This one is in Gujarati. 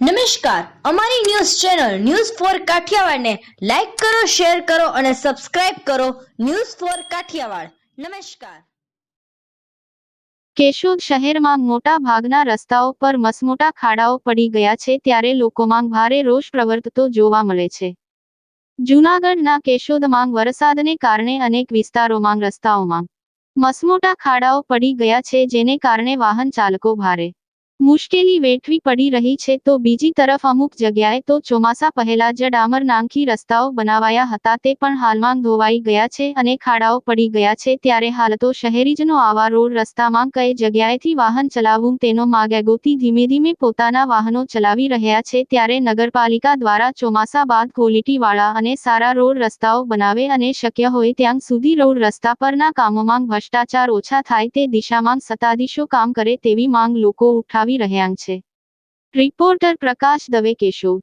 નમસ્કાર, અમારી news channel news for Kathiawad ને લાઈક કરો, શેર કરો અને સબસ્ક્રાઇબ કરો. News for Kathiawad. નમસ્કાર. કેશોદ શહેરમાં મોટા ભાગના રસ્તાઓ પર મસમોટા ખાડાઓ પડી ગયા છે, ત્યારે લોકોમાં ભારે રોષ પ્રવર્તતો જોવા મળે છે. જૂનાગઢના કેશોદમાં વરસાદને કારણે અનેક વિસ્તારોમાં રસ્તાઓમાં મસમોટા ખાડાઓ પડી ગયા છે, જેને કારણે વાહન ચાલકો ભારે મુશ્કેલી વેઠવી પડી રહી છે. તો બીજી તરફ અમુક જગ્યાએ તો ચોમાસા પહેલા જ ડામર નાંખી રસ્તાઓ બનાવાયા હતા, તે પણ હાલમાં ધોવાઈ ગયા છે અને ખાડાઓ પડી ગયા છે. ત્યારે હાલ તો શહેરીજનો આવા રોડ રસ્તામાં કઈ જગ્યાએથી વાહન ચલાવવું તેનો માર્ગ ગોતી ધીમે ધીમે પોતાના વાહનો ચલાવી રહ્યા છે. ત્યારે નગરપાલિકા દ્વારા ચોમાસા બાદ ક્વોલિટીવાળા અને સારા રોડ રસ્તાઓ બનાવે અને શક્ય હોય ત્યાં સુધી રોડ રસ્તા પરના કામોમાં ભ્રષ્ટાચાર ઓછા થાય તે દિશામાં સત્તાધીશો કામ કરે તેવી માંગ લોકો ઉઠાવી રહ્યા છે. રિપોર્ટર પ્રકાશ દવે, કેશોદ.